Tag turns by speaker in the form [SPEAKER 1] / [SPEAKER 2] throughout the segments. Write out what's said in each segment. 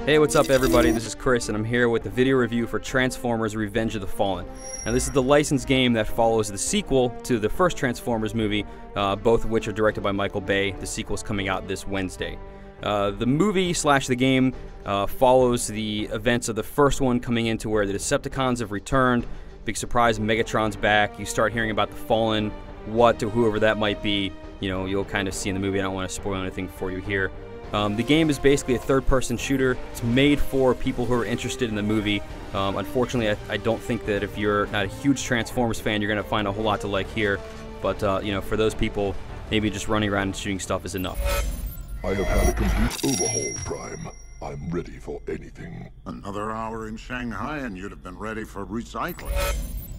[SPEAKER 1] Hey, what's up everybody? This is Chris and I'm here with the video review for Transformers Revenge of the Fallen. Now this is the licensed game that follows the sequel to the first Transformers movie, both of which are directed by Michael Bay. The sequel is coming out this Wednesday. The movie slash the game follows the events of the first one, coming into where the Decepticons have returned. Big surprise, Megatron's back. You start hearing about the Fallen, what to whoever that might be. You know, you'll kind of see in the movie. I don't want to spoil anything for you here. The game is basically a third-person shooter. It's made for people who are interested in the movie. Unfortunately, I don't think that if you're not a huge Transformers fan, you're going to find a whole lot to like here. But, you know, for those people, maybe just running around and shooting stuff is enough.
[SPEAKER 2] I have had a complete overhaul, Prime. I'm ready for anything.
[SPEAKER 3] Another hour in Shanghai and you'd have been ready for recycling.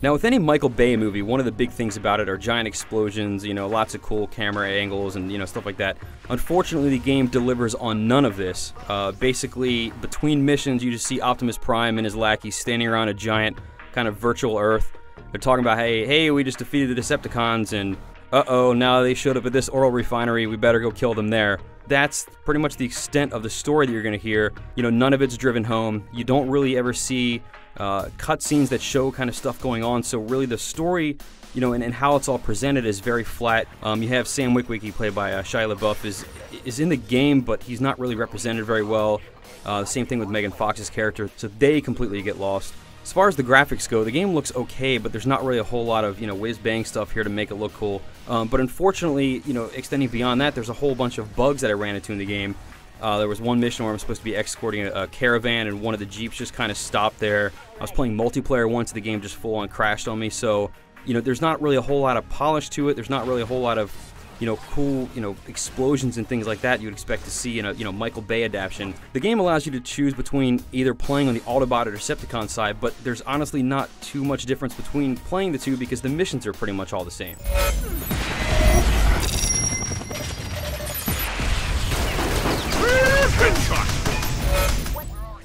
[SPEAKER 1] Now, with any Michael Bay movie, one of the big things about it are giant explosions, you know, lots of cool camera angles and, you know, stuff like that. Unfortunately, the game delivers on none of this. Basically, between missions, you just see Optimus Prime and his lackeys standing around a giant kind of virtual Earth. They're talking about, hey, we just defeated the Decepticons, and uh-oh, now they showed up at this oil refinery, we better go kill them there. That's pretty much the extent of the story that you're going to hear. You know, none of it's driven home. You don't really ever see cutscenes that show kind of stuff going on, so really the story, you know, and how it's all presented is very flat. You have Sam Witwicky, played by Shia LaBeouf, is in the game, but he's not really represented very well. The same thing with Megan Fox's character, so they completely get lost. As far as the graphics go, the game looks okay, but there's not really a whole lot of, you know, whiz-bang stuff here to make it look cool. But unfortunately, you know, extending beyond that, there's a whole bunch of bugs that I ran into in the game. There was one mission where I'm supposed to be escorting a caravan, and one of the Jeeps just kind of stopped there. I was playing multiplayer once, the game just full-on crashed on me, so, you know, there's not really a whole lot of polish to it. There's not really a whole lot of, you know, cool, you know, explosions and things like that you'd expect to see in a, you know, Michael Bay adaptation. The game allows you to choose between either playing on the Autobot or Decepticon side, but there's honestly not too much difference between playing the two because the missions are pretty much all the same.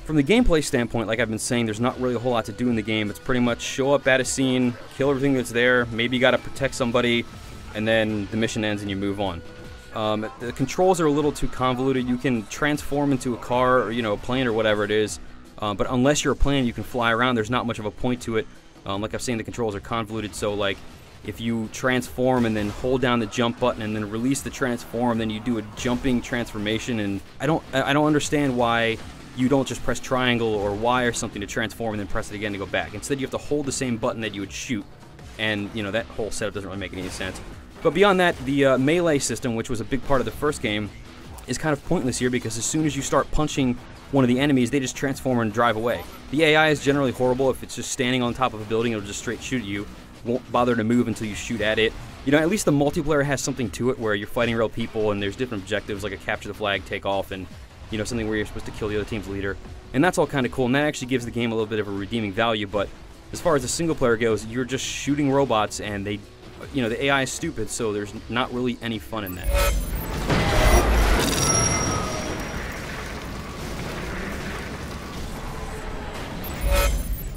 [SPEAKER 1] From the gameplay standpoint, like I've been saying, there's not really a whole lot to do in the game. It's pretty much show up at a scene, kill everything that's there, maybe you gotta protect somebody, and then the mission ends and you move on. The controls are a little too convoluted. You can transform into a car or, you know, a plane or whatever it is, but unless you're a plane, you can fly around. There's not much of a point to it. Like I've saying, the controls are convoluted, so like if you transform and then hold down the jump button and then release the transform, then you do a jumping transformation, and I don't understand why you don't just press triangle or Y or something to transform and then press it again to go back. Instead, you have to hold the same button that you would shoot, and, you know, that whole setup doesn't really make any sense. But beyond that, the melee system, which was a big part of the first game, is kind of pointless here because as soon as you start punching one of the enemies, they just transform and drive away. The AI is generally horrible. If it's just standing on top of a building, it'll just straight shoot at you. Won't bother to move until you shoot at it. You know, at least the multiplayer has something to it where you're fighting real people and there's different objectives like a capture the flag, take off, and, you know, something where you're supposed to kill the other team's leader. And that's all kind of cool, and that actually gives the game a little bit of a redeeming value, but as far as the single player goes, you're just shooting robots and they, you know, the AI is stupid, so there's not really any fun in that.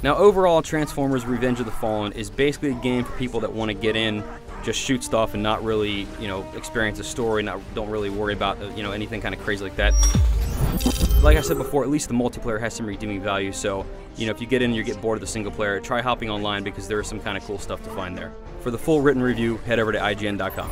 [SPEAKER 1] Now, overall, Transformers Revenge of the Fallen is basically a game for people that want to get in, just shoot stuff and not really, you know, experience a story, don't really worry about, you know, anything kind of crazy like that. Like I said before, at least the multiplayer has some redeeming value, so, you know, if you get in and you get bored of the single player, try hopping online because there is some kind of cool stuff to find there. For the full written review, head over to IGN.com.